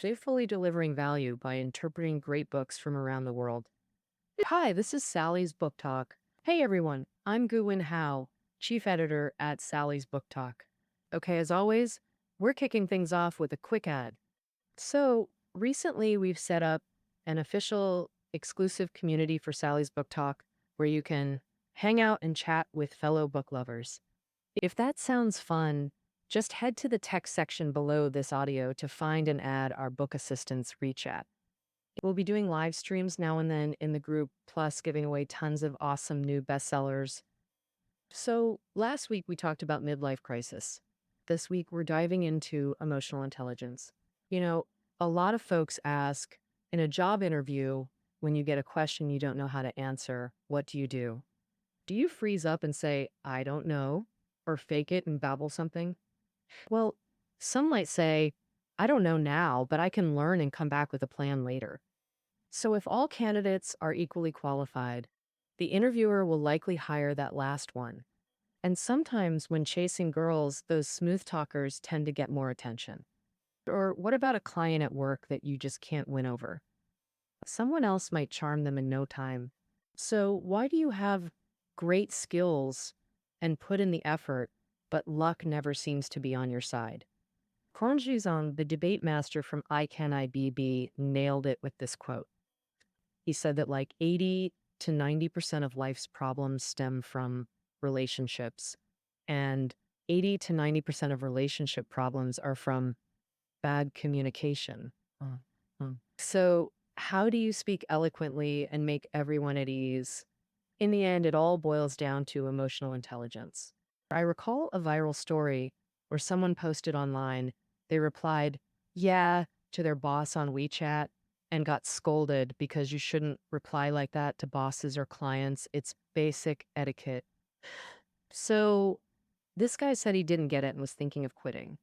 faithfully delivering value by interpreting great books from around the world. Hi, this is Sally's Book Talk. Hey everyone, I'm Guwin Howe, Chief Editor at Sally's Book Talk. Okay, as always, we're kicking things off with a quick ad. So, recently we've set up an official exclusive community for Sally's Book Talk where you can hang out and chat with fellow book lovers. If that sounds fun, just head to the text section below this audio to find and add our book assistants WeChat. We'll be doing live streams now and then in the group, plus giving away tons of awesome new bestsellers. So, last week we talked about midlife crisis. This week we're diving into emotional intelligence. You know, a lot of folks ask in a job interview, when you get a question you don't know how to answer, what do you do? Do you freeze up and say, I don't know, or fake it and babble something? Well, some might say, I don't know now, but I can learn and come back with a plan later. So if all candidates are equally qualified, the interviewer will likely hire that last one. And sometimes when chasing girls, those smooth talkers tend to get more attention. Or what about a client at work that you just can't win over? Someone else might charm them in no time. So why do you have great skills and put in the effort, but luck never seems to be on your side? Conjizon, the debate master from ICANN-IBB, nailed it with this quote. He said that like 80 to 90% of life's problems stem from relationships, and 80 to 90% of relationship problems are from bad communication. So, how do you speak eloquently and make everyone at ease? In the end, it all boils down to emotional intelligence. I recall a viral story where someone posted online, they replied, yeah, to their boss on WeChat and got scolded because you shouldn't reply like that to bosses or clients. It's basic etiquette. So this guy said he didn't get it and was thinking of quitting.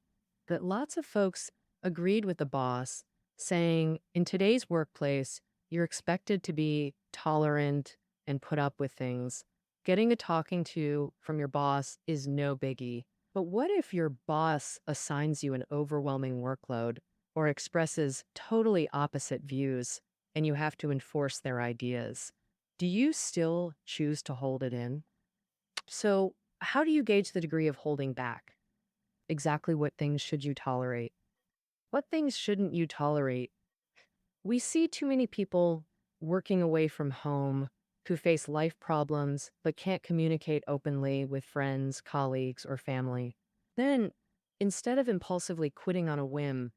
But lots of folks agreed with the boss, saying in today's workplace, you're expected to be tolerant and put up with things. Getting a talking to from your boss is no biggie. But what if your boss assigns you an overwhelming workload or expresses totally opposite views and you have to enforce their ideas? Do you still choose to hold it in? So, how do you gauge the degree of holding back? Exactly what things should you tolerate? What things shouldn't you tolerate? We see too many people working away from home who face life problems but can't communicate openly with friends, colleagues, or family. Then, instead of impulsively quitting on a whim,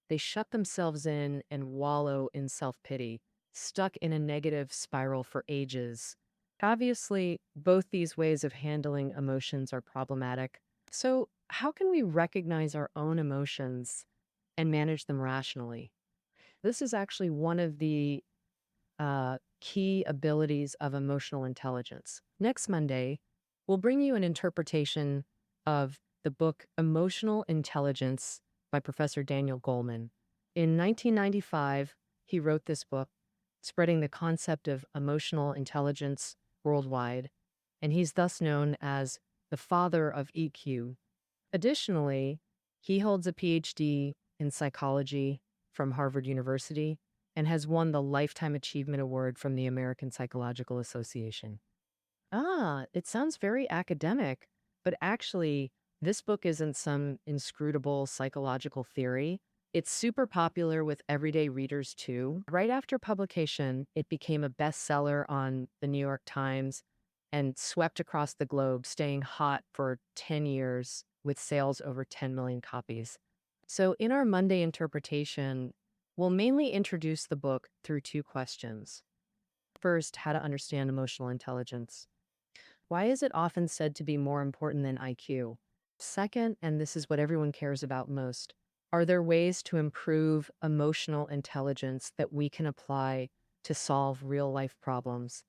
they shut themselves in and wallow in self-pity, stuck in a negative spiral for ages. Obviously, both these ways of handling emotions are problematic. So, how can we recognize our own emotions and manage them rationally? This is actually one of the key abilities of emotional intelligence. Next Monday, we'll bring you an interpretation of the book Emotional Intelligence by Professor Daniel Goleman. In 1995, he wrote this book, spreading the concept of emotional intelligence worldwide, and he's thus known as the father of EQ. Additionally, he holds a PhD in psychology from Harvard University and has won the Lifetime Achievement Award from the American Psychological Association. It sounds very academic, but actually, this book isn't some inscrutable psychological theory. It's super popular with everyday readers too. Right after publication, it became a bestseller on the New York Times and swept across the globe, staying hot for 10 years with sales over 10 million copies. So in our Monday interpretation, we'll mainly introduce the book through two questions. First, how to understand emotional intelligence. Why is it often said to be more important than IQ? Second, and this is what everyone cares about most, are there ways to improve emotional intelligence that we can apply to solve real-life problems?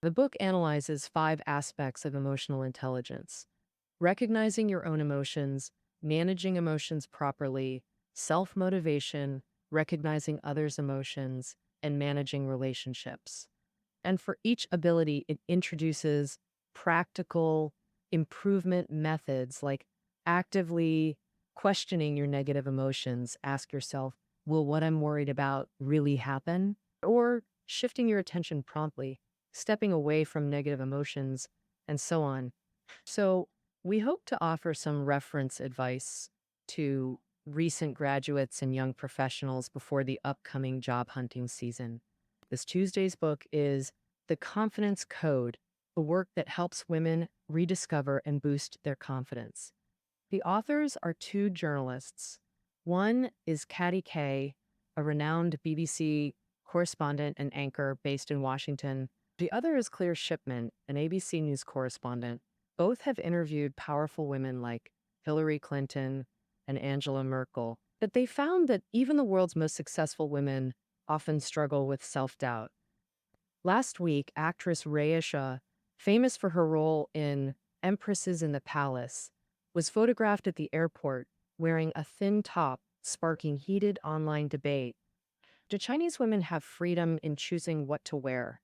The book analyzes 5 aspects of emotional intelligence: recognizing your own emotions, managing emotions properly, self-motivation, recognizing others' emotions, and managing relationships. And for each ability, it introduces practical improvement methods like actively questioning your negative emotions. Ask yourself, Will what I'm worried about really happen? Or shifting your attention promptly, stepping away from negative emotions, and so on. So, we hope to offer some reference advice to recent graduates and young professionals before the upcoming job hunting season. This Tuesday's book is The Confidence Code, a work that helps women rediscover and boost their confidence. The authors are two journalists. One is Katty Kay, a renowned BBC correspondent and anchor based in Washington. The other is Claire Shipman, an ABC News correspondent. Both have interviewed powerful women like Hillary Clinton and Angela Merkel, but they found that even the world's most successful women often struggle with self-doubt. Last week, actress Rhea Shah, famous for her role in Empresses in the Palace, was photographed at the airport wearing a thin top, sparking heated online debate. Do Chinese women have freedom in choosing what to wear?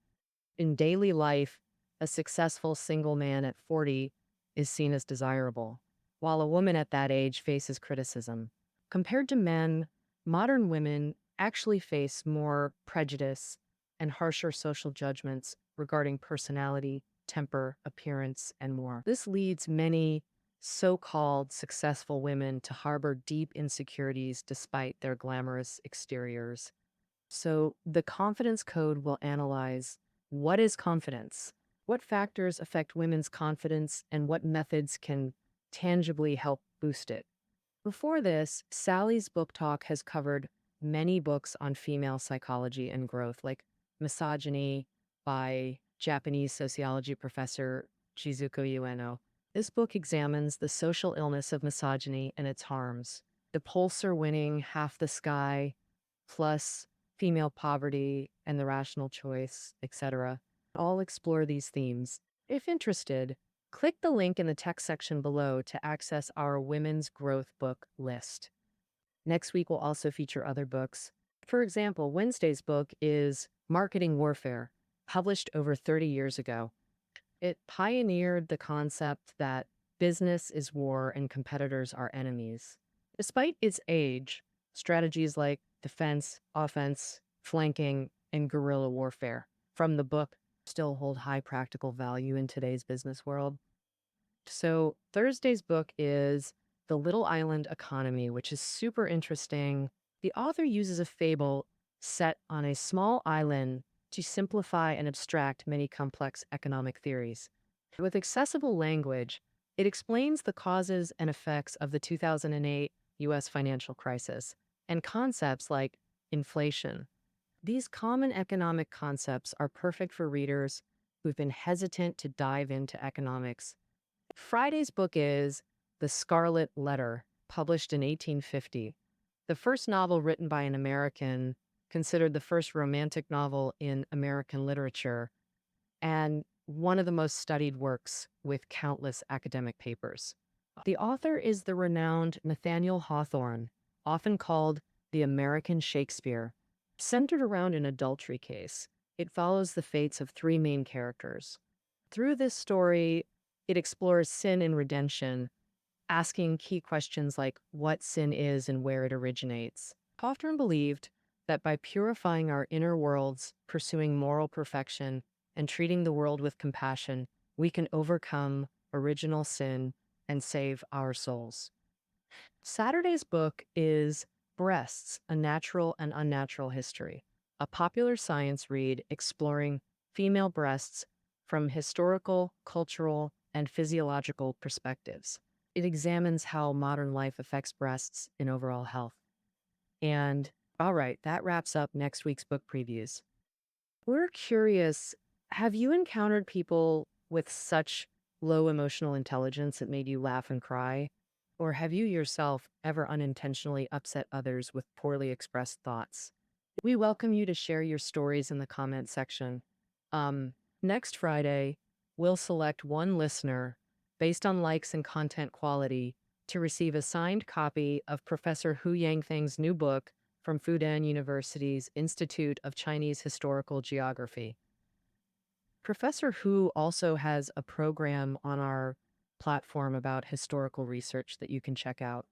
In daily life, a successful single man at 40 is seen as desirable, while a woman at that age faces criticism. Compared to men, modern women actually face more prejudice and harsher social judgments regarding personality, temper, appearance, and more. This leads many so-called successful women to harbor deep insecurities despite their glamorous exteriors. So, the Confidence Code will analyze what is confidence, what factors affect women's confidence, and what methods can tangibly help boost it. Before this, Sally's Book Talk has covered many books on female psychology and growth, like Misogyny by Japanese sociology professor Shizuko Ueno. This book examines the social illness of misogyny and its harms. The Pulitzer winning Half the Sky, plus female poverty and the rational choice, etc. All explore these themes. If interested, click the link in the text section below to access our Women's Growth book list. Next week will also feature other books. For example, Wednesday's book is Marketing Warfare, published over 30 years ago. It pioneered the concept that business is war and competitors are enemies. Despite its age, strategies like defense, offense, flanking, and guerrilla warfare from the book still hold high practical value in today's business world. So Thursday's book is The Little Island Economy, which is super interesting. The author uses a fable set on a small island to simplify and abstract many complex economic theories. With accessible language, it explains the causes and effects of the 2008 U.S. financial crisis and concepts like inflation. These common economic concepts are perfect for readers who've been hesitant to dive into economics. Friday's book is The Scarlet Letter, published in 1850, the first novel written by an American, considered the first romantic novel in American literature, and one of the most studied works with countless academic papers. The author is the renowned Nathaniel Hawthorne, often called the American Shakespeare. Centered around an adultery case, it follows the fates of three main characters. Through this story, it explores sin and redemption, asking key questions like what sin is and where it originates. Hawthorne believed that by purifying our inner worlds, pursuing moral perfection, and treating the world with compassion, we can overcome original sin and save our souls. Saturday's book is Breasts, A Natural and Unnatural History, a popular science read exploring female breasts from historical, cultural, and physiological perspectives. It examines how modern life affects breasts in overall health. And all right, that wraps up next week's book previews. We're curious, have you encountered people with such low emotional intelligence that made you laugh and cry? Or have you yourself ever unintentionally upset others with poorly expressed thoughts? We welcome you to share your stories in the comment section. Next Friday, we'll select one listener based on likes and content quality to receive a signed copy of Professor Hu Yangfeng's new book from Fudan University's Institute of Chinese Historical Geography. Professor Hu also has a program on our platform about historical research that you can check out.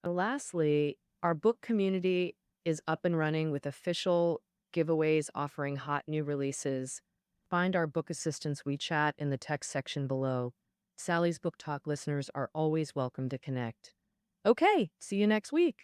And lastly, our book community is up and running with official giveaways offering hot new releases. Find our Book Assistance WeChat in the text section below. Sally's Book Talk listeners are always welcome to connect. Okay, see you next week.